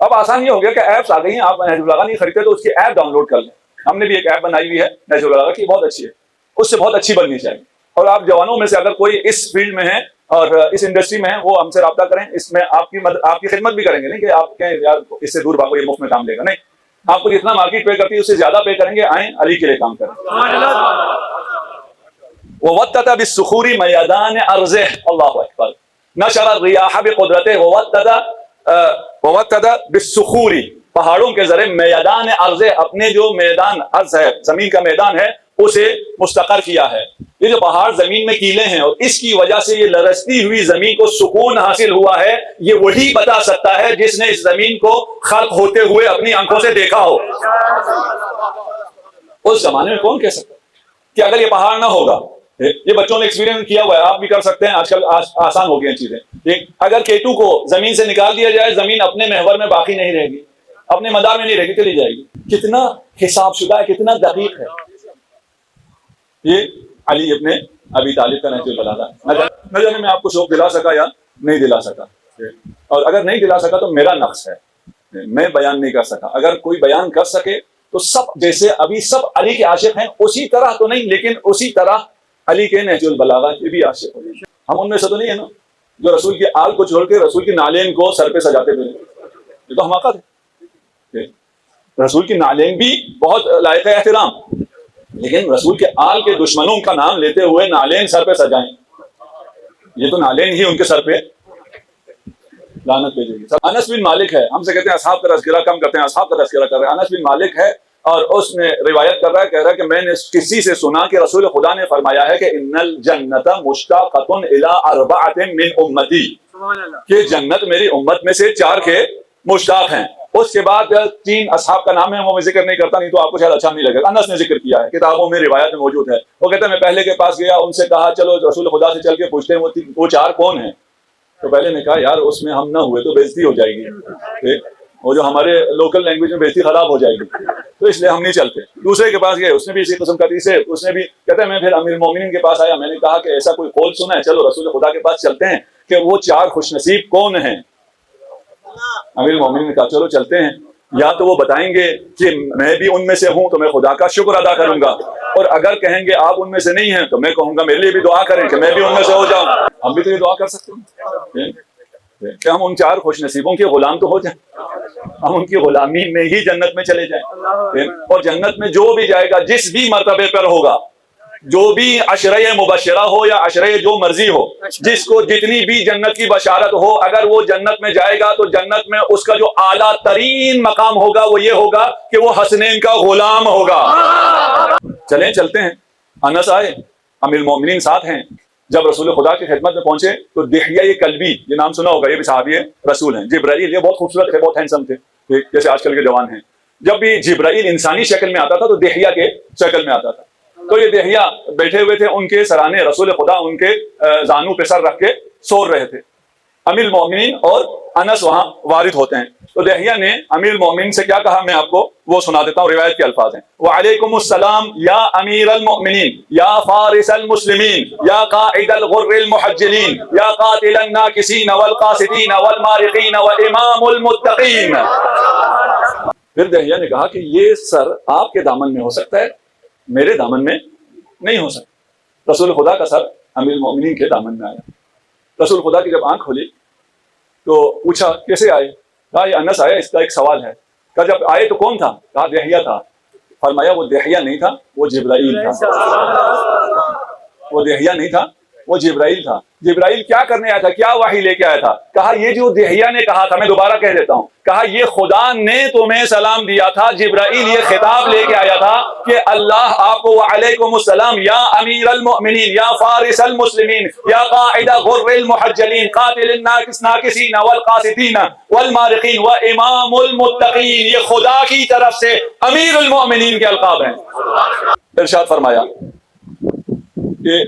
اب آسان یہ ہو گیا کہ ایپس آ گئی ہیں. آپ نہج البلاغہ نہیں خریدتے تو اس کی ایپ ڈاؤن لوڈ کر لیں. ہم نے بھی ایک ایپ بنائی ہوئی ہے نہج البلاغہ کی، بہت اچھی ہے، اس سے بہت اچھی بننی چاہیے. اور آپ جوانوں میں سے اگر کوئی اس فیلڈ میں ہے اور اس انڈسٹری میں ہے وہ ہم سے رابطہ کریں. اس میں آپ کی خدمت بھی کریں گے، نہیں کہ آپ کہیں یار اس سے دور بھاگو یہ مفت میں کام لے گا. نہیں، آپ کو جتنا مارکیٹ پے کرتی ہے اس سے زیادہ پے کریں گے. آئیں علی کے لیے کام کریں. ووتد بالصخور میدان ارضه، اللہ اکبر. نشر الریاح بقدرته ووتد بالصخور، پہاڑوں کے ذریعے میدان ارض، اپنے جو میدان ارض ہے، زمین کا میدان ہے، اسے مستقر کیا ہے. یہ جو پہاڑ زمین میں کیلے ہیں اور اس کی وجہ سے یہ لرزتی ہوئی زمین کو سکون حاصل ہوا ہے، یہ وہی بتا سکتا ہے جس نے اس زمین کو خلق ہوتے ہوئے اپنی آنکھوں سے دیکھا ہو. اس زمانے میں کون کہہ سکتا کہ اگر یہ پہاڑ نہ ہوگا؟ یہ بچوں نے ایکسپیرینس کیا ہوا ہے، آپ بھی کر سکتے ہیں. آج کل آسان ہو گئی ہیں چیزیں. اگر K2 کو زمین سے نکال دیا جائے، زمین اپنے محور میں باقی نہیں رہے گی، اپنے مدار میں نہیں رہے گی، چلی جائے گی. کتنا حساب شدہ ہے، کتنا دقیق ہے. یہ علی ابن ابی طالب کا نہج البلاغہ. نہ جانے میں آپ کو شوق دلا سکا یا نہیں دلا سکا، اور اگر نہیں دلا سکا تو میرا نقص ہے، میں بیان نہیں کر سکا. اگر کوئی بیان کر سکے تو سب جیسے ابھی سب علی کے عاشق ہیں اسی طرح تو نہیں، لیکن اسی طرح علی کے نہج البلاغہ کے بھی عاشق ہو. ہم ان میں سے تو نہیں ہے نا جو رسول کی آل کو چھوڑ کے رسول کی نالین کو سر پہ سجاتے ہوئے. یہ تو حماقت ہے. رسول کی نالین بھی بہت لائق احترام، لیکن رسول کے آل کے دشمنوں کا نام لیتے ہوئے نالین سر پہ سجائیں، یہ تو نالین ہی ان کے سر پہ لعنت بھیجے گی. انس بن مالک ہے، ہم سے کہتے ہیں اصحاب کا تذکرہ کم کرتے ہیں، اصحاب کا تذکرہ کر رہے ہیں. انس بن مالک ہے اور اس نے روایت کر رہا ہے، کہہ رہا ہے کہ میں نے کسی سے سنا کہ رسول خدا نے فرمایا ہے کہ ان الجنت مشتاقۃ الی 4 من امتی، کہ جنت میری امت میں سے 4 کے مشتاق ہیں. اس کے بعد 3 اصحاب کا نام ہے، وہ میں ذکر نہیں کرتا، نہیں تو آپ کو شاید اچھا نہیں لگے گا. انس نے ذکر کیا ہے، کتابوں میں روایت میں موجود ہے. وہ کہتا ہے میں پہلے کے پاس گیا، ان سے کہا چلو رسول خدا سے چل کے پوچھتے ہیں وہ 4 کون ہیں. تو پہلے نے کہا یار اس میں ہم نہ ہوئے تو بےزتی ہو جائے گی، وہ جو ہمارے لوکل لینگویج میں بےزتی خراب ہو جائے گی، تو اس لیے ہم نہیں چلتے. دوسرے کے پاس گئے، اس نے بھی اسی قسم کا تیسرے، اس نے بھی کہتا ہے میں پھر امیر المومنین کے پاس آیا، میں نے کہا کہ ایسا کوئی قول سنا ہے، چلو رسول خدا کے پاس چلتے ہیں کہ وہ 4 خوش نصیب کون ہیں. امیر المومنین نے کہا چلو چلتے ہیں، یا تو وہ بتائیں گے کہ میں بھی ان میں سے ہوں تو میں خدا کا شکر ادا کروں گا، اور اگر کہیں گے آپ ان میں سے نہیں ہیں تو میں کہوں گا میرے لیے بھی دعا کریں کہ میں بھی ان میں سے ہو جاؤں۔ ہم بھی تو یہ دعا کر سکتے ہیں کہ ہم ان 4 خوش نصیبوں کے غلام تو ہو جائیں، ہم ان کی غلامی میں ہی جنت میں چلے جائیں، اور جنت میں جو بھی جائے گا جس بھی مرتبے پر ہوگا، جو بھی عشرہ مبشرہ ہو یا عشرہ جو مرضی ہو، جس کو جتنی بھی جنت کی بشارت ہو، اگر وہ جنت میں جائے گا تو جنت میں اس کا جو اعلیٰ ترین مقام ہوگا وہ یہ ہوگا کہ وہ حسنین کا غلام ہوگا۔ چلیں چلتے ہیں۔ انس آئے، امیر المومنین ساتھ ہیں۔ جب رسول خدا کی خدمت میں پہنچے تو دحیہ کلبی، یہ نام سنا ہوگا، یہ بھی صحابی رسول ہیں، جبرائیل، یہ بہت خوبصورت ہے، بہت ہینڈسم تھے جیسے آج کل کے جوان ہیں۔ جب بھی جبرائیل انسانی شکل میں آتا تھا تو دحیہ کے شکل میں آتا تھا، تو یہ دحیہ بیٹھے ہوئے تھے، ان کے سرانے رسول خدا ان کے زانو پہ سر رکھ کے سو رہے تھے۔ امیر المومنین اور انس وہاں وارد ہوتے ہیں، تو دحیہ نے امیر المومنین سے کیا کہا، میں آپ کو وہ سنا دیتا ہوں، روایت کے الفاظ ہیں۔ وعلیکم السلام یا امیر المؤمنین، یا فارس المسلمین، یا قائد الغر المحجلین، یا قاتل الناکسین والقاسدین والمارقین وامام المتقین۔ پھر دحیہ نے کہا کہ یہ سر آپ کے دامن میں ہو سکتا ہے، میرے دامن میں نہیں ہو سکتا۔ رسول خدا کا سر امیر المومنین کے دامن میں آیا۔ رسول خدا کی جب آنکھ کھولی تو پوچھا کیسے آئے؟ کہا یہ انس آیا، اس کا ایک سوال ہے۔ کہا جب آئے تو کون تھا؟ کہا دحیہ تھا۔ فرمایا وہ دحیہ نہیں تھا، وہ جبرائیل تھا۔ وہ دحیہ نہیں تھا، وہ جبرائیل تھا۔ جبرائیل کیا کرنے آیا تھا، کیا وحی لے کے آیا تھا؟ کہا یہ جو دحیہ نے کہا تھا، میں دوبارہ کہہ دیتا ہوں، کہا یہ خدا نے تمہیں سلام دیا تھا، جبرائیل یہ خطاب لے کے آیا تھا کہ اللہ آپ کو وعلیکم السلام یا امیر المؤمنین، یا فارس المسلمین، یا قائد غر المحجلین، قاتل الناکسین والقاسدین والمارقین وامام المتقین، یہ خدا کی طرف سے امیر المؤمنین کے القاب ہیں۔ ارشاد فرمایا کہ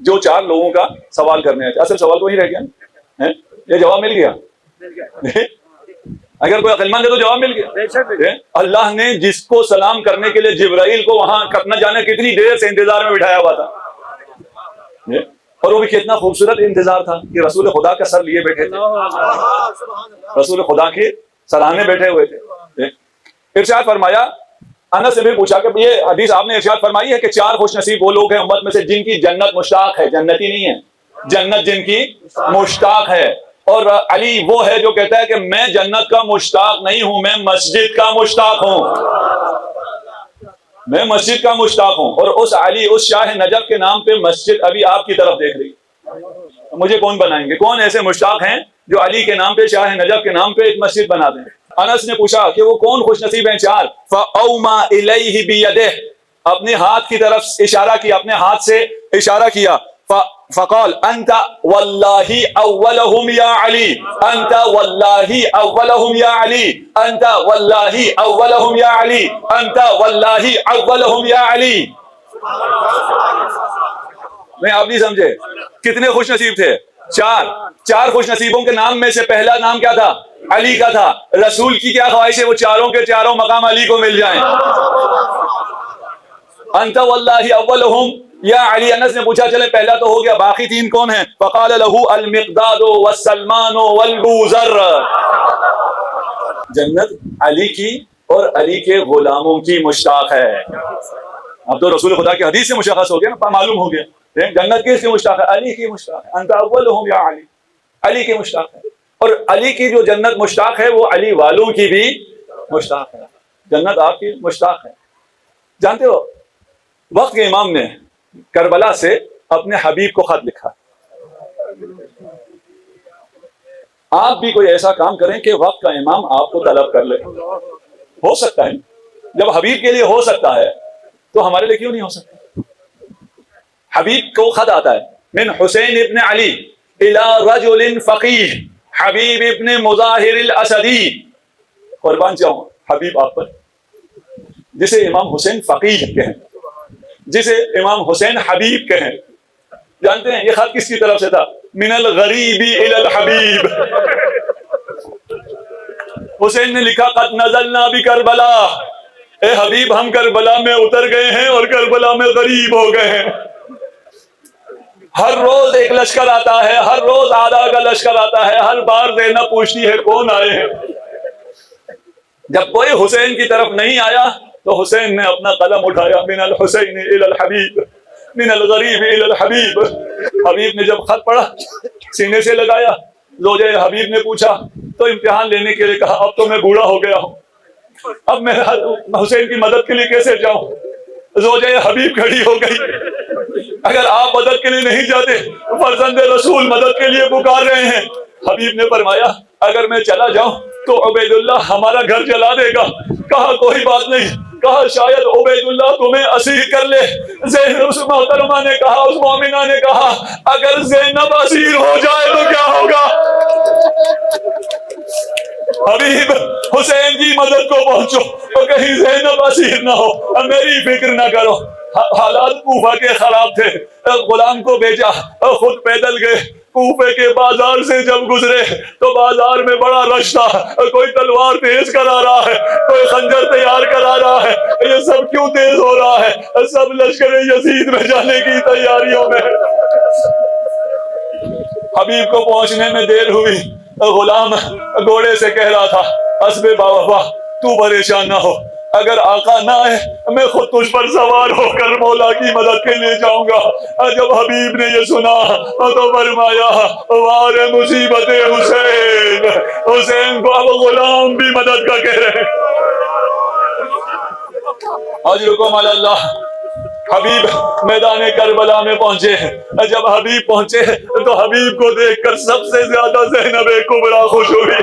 جو 4 لوگوں کا سوال کرنے آئے تھے، اصل سوال تو وہی رہ گیا، یہ جواب مل گیا۔ اگر کوئی عقل مند ہے تو جواب مل گیا۔ اللہ نے جس کو سلام کرنے کے لیے جبرائیل کو وہاں نہ جانے کتنی دیر سے انتظار میں بٹھایا ہوا تھا، اور وہ بھی کتنا خوبصورت انتظار تھا کہ رسول خدا کا سر لیے بیٹھے تھے، رسول خدا کے سرانے بیٹھے ہوئے تھے۔ ارشاد فرمایا، انس نے بھی پوچھا کہ یہ حدیث آپ نے ارشاد فرمائی ہے کہ 4 خوش نصیب وہ لوگ ہیں امت میں سے جن کی جنت مشتاق ہے، جنتی نہیں ہے، جنت جن کی مشتاق ہے۔ اور علی وہ ہے جو کہتا ہے کہ میں جنت کا مشتاق نہیں ہوں، میں مسجد کا مشتاق ہوں، میں مسجد کا مشتاق ہوں۔ اور اس علی، اس شاہ نجف کے نام پہ مسجد ابھی آپ کی طرف دیکھ رہی ہے۔ مجھے کون بنائیں گے؟ کون ایسے مشتاق ہیں جو علی کے نام پہ، شاہ نجف کے نام پہ ایک مسجد بنا دیں؟ انس نے پوچھا کہ وہ کون خوش نصیب ہیں 4؟ فَأَوْمَا إِلَيْهِ بِيَدِهِ، اپنے ہاتھ کی طرف اشارہ کیا، اپنے ہاتھ سے اشارہ کیا۔ فقال انت واللہ اولہم یا علی، انت واللہ اولہم یا علی، انت واللہ اولہم یا علی، انت واللہ اولہم یا علی۔ نہیں آپ نہیں سمجھے کتنے خوش نصیب تھے؟ 4 خوش نصیبوں کے نام میں سے پہلا نام کیا تھا؟ علی کا تھا۔ رسول کی کیا خواہش ہے؟ وہ 4 کے 4 مقام علی کو مل جائیں۔ انت واللہ اولہم یا علی۔ انس نے پوچھا چلے پہلا تو ہو گیا، باقی 3 کون ہیں؟ فقال له المقداد والسلمان والبوذر۔ جنت علی کی اور علی کے غلاموں کی مشتاق ہے۔ اب تو رسول خدا کی حدیث سے مشخص ہو گیا نا، معلوم ہو گیا جنت کس کی مشتاق ہے؟ علی کی مشتاق ہے۔ انت اولہم یا علی، علی کی مشتاق ہے۔ اور علی کی جو جنت مشتاق ہے وہ علی والوں کی بھی مشتاق ہے، جنت آپ کی مشتاق ہے۔ جانتے ہو وقت کے امام نے کربلا سے اپنے حبیب کو خط لکھا۔ آپ بھی کوئی ایسا کام کریں کہ وقت کا امام آپ کو طلب کر لے۔ ہو سکتا ہے، جب حبیب کے لیے ہو سکتا ہے تو ہمارے لیے کیوں نہیں ہو سکتا؟ حبیب کو خط آتا ہے، من حسین ابن علی الى رجل فقیہ حبیب ابن مظاہر الاسدی۔ قربان جاؤں حبیب آپ پر، جسے امام حسین فقیہ کہیں، جسے امام حسین حبیب کہیں۔ جانتے ہیں یہ خط کس کی طرف سے تھا؟ من الغریب الى الحبیب۔ حسین نے لکھا قد نزلنا بکربلا، اے حبیب ہم کربلا میں اتر گئے ہیں اور کربلا میں غریب ہو گئے ہیں۔ ہر روز ایک لشکر آتا ہے، ہر روز آدھا کا لشکر آتا ہے، ہر بار زینب پوچھتی ہے کون آئے ہیں۔ جب کوئی حسین کی طرف نہیں آیا تو حسین نے اپنا قلم اٹھایا، من الحسین الی الحبیب، من الغریب الی الحبیب۔ حبیب نے جب خط پڑھا سینے سے لگایا، زوجہ حبیب نے پوچھا تو امتحان لینے کے لیے کہا اب تو میں بوڑھا ہو گیا ہوں، اب میں حسین کی مدد کے لیے کیسے جاؤں؟ زوجہ حبیب کھڑی ہو گئی، اگر آپ مدد کے لیے نہیں جاتے، فرزند رسول مدد کے لیے پکار رہے ہیں۔ حبیب نے فرمایا اگر میں چلا جاؤں تو عبید اللہ ہمارا گھر جلا دے گا۔ کہا کوئی بات نہیں، کہا شاید عبید اللہ تمہیں اسیر کر لے۔ زینب اس محترمہ نے کہا، اس مومنہ نے کہا اگر زینب اسیر ہو جائے تو کیا ہوگا؟ حبیب حسین کی مدد کو پہنچو تو کہیں زینب اسیر نہ ہو، میری فکر نہ کرو۔ حالات کوفہ کے خراب تھے، غلام کو بھیجا، خود پیدل گئے۔ کوفے کے بازار سے جب گزرے تو بازار میں بڑا رش تھا، کوئی تلوار تیز کرا رہا ہے، کوئی خنجر تیار کرا رہا ہے۔ یہ سب کیوں تیز ہو رہا ہے؟ سب لشکر یزید میں جانے کی تیاریوں میں۔ حبیب کو پہنچنے میں دیر ہوئی، غلام گھوڑے سے کہہ رہا تھا حسب باوفا تو پریشان نہ ہو، اگر آقا نہ آئے میں خود تجھ پر سوار ہو کر مولا کی مدد کے لیے جاؤں گا۔ جب حبیب نے یہ سنا تو فرمایا وار مصیبت حسین، حسین کو اب غلام بھی مدد کا کہہ رہے ہیں۔ اجرکم علی اللہ۔ حبیب میدان کربلا میں پہنچے، جب حبیب پہنچے تو حبیب کو دیکھ کر سب سے زیادہ زینب کبریٰ خوش ہوئی۔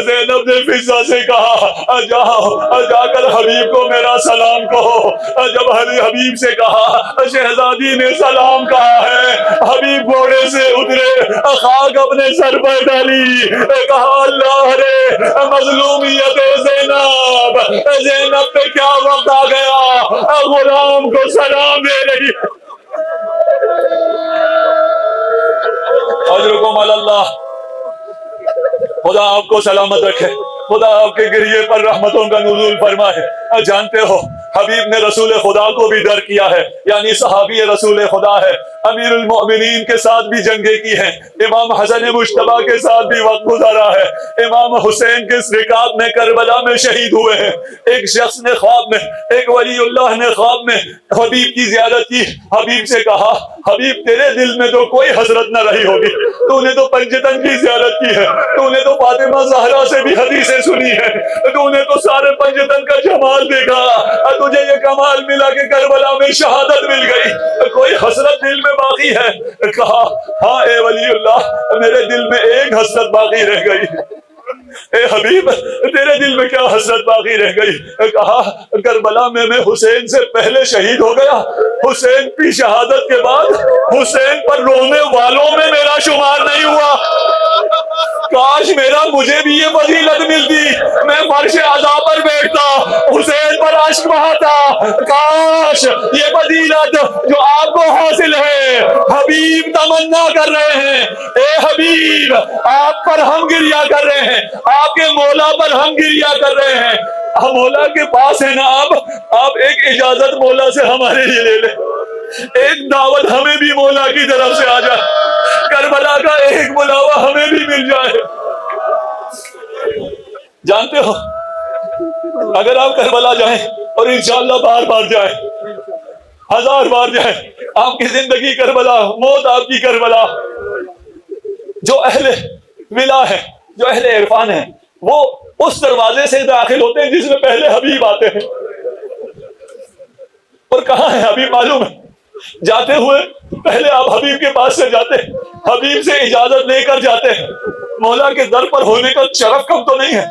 زینب نے فضہ سے کہا جا کر حبیب کو میرا سلام کہو۔ جب حبیب سے کہا شہزادی نے سلام کہا ہے، حبیب گھوڑے سے اترے، خاک اپنے سر پر ڈالی، کہا اللہ رے مظلومیت زینب، زینب پہ کیا وقت آ گیا، غلام کو سلام دے رہی۔ اجرکم علی اللہ۔ خدا آپ کو سلامت رکھے، خدا آپ کے گریے پر رحمتوں کا نزول فرمائے۔ جانتے ہو حبیب نے رسول خدا کو بھی در کیا ہے، یعنی صحابی رسول خدا ہے، امیر المؤمنین کے ساتھ بھی جنگیں کی ہیں، امام حسن مجتبیٰ کے ساتھ بھی وقت گزارا ہے، امام حسین کے رکاب میں کربلا میں شہید ہوئے ہیں۔ ایک شخص نے خواب میں، ایک ولی اللہ نے خواب میں حبیب کی زیارت کی، حبیب سے کہا حبیب تیرے دل میں تو کوئی حسرت نہ رہی ہوگی، تو نے تو پنجتن کی زیارت کی ہے، تو نے تو فاطمہ زہرا سے بھی حدیثیں سنی ہے، تو نے تو سارے پنجتن کا جمال دیکھا، تجھے یہ کمال ملا کہ کربلا میں شہادت مل گئی، کوئی حسرت دل میں باقی ہے؟ کہا ہاں اے ولی اللہ میرے دل میں ایک حسرت باقی رہ گئی۔ اے حبیب تیرے دل میں کیا حسرت باقی رہ گئی؟ کہا کربلا میں حسین سے پہلے شہید ہو گیا، حسین کی شہادت کے بعد حسین پر رونے والوں میں میرا شمار نہیں ہوا۔ کاش مجھے بھی یہ فضیلت ملتی، میں فرش عزا پر بیٹھتا، حسین پر اشک بہاتا۔ کاش یہ فضیلت جو آپ کو حاصل ہے، حبیب تمنا کر رہے ہیں، اے حبیب آپ پر ہم گریہ کر رہے ہیں، آپ کے مولا پر ہم گریہ کر رہے ہیں۔ ہم مولا کے پاس ہیں نا، آپ ایک اجازت مولا سے ہمارے لیے لے لیں، ایک دعوت ہمیں بھی مولا کی طرف سے آ جائے، کربلا کا ایک بلاوا ہمیں بھی مل جائے۔ جانتے ہو اگر آپ کربلا جائیں اور انشاءاللہ بار بار جائیں، 1000 بار جائیں، آپ کی زندگی کربلا، موت آپ کی کربلا۔ جو اہل ولا ہے، جو اہل عرفان ہیں، وہ اس دروازے سے داخل ہوتے ہیں جس میں پہلے حبیب آتے ہیں۔ اور کہاں ہے حبیب معلوم ہے؟ جاتے ہوئے پہلے آپ حبیب کے پاس سے جاتے ہیں، حبیب سے اجازت لے کر جاتے ہیں۔ مولا کے در پر ہونے کا شرف کم تو نہیں ہے؟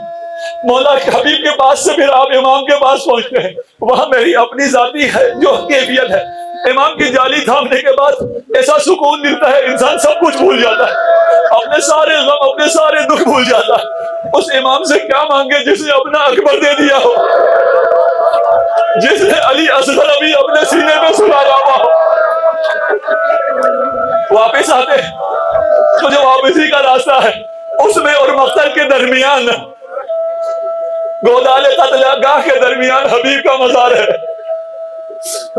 مولا کے حبیب کے پاس سے پھر آپ امام کے پاس پہنچتے ہیں، وہاں میری اپنی ذاتی ہے جو کیفیت ہے۔ امام کی جالی تھامنے کے بعد ایسا سکون ملتا ہے، انسان سب کچھ بھول جاتا ہے، اپنے سارے غم، اپنے سارے دکھ بھول جاتا ہے۔ اس امام سے کیا مانگے جس نے اپنا اکبر دے دیا ہو، جس نے علی اصغر ابھی اپنے سینے میں سلایا ہوا ہو۔ واپس آتے تو جو واپسی کا راستہ ہے اس میں اور مقتل کے درمیان، گودال قتل گاہ کے درمیان حبیب کا مزار ہے۔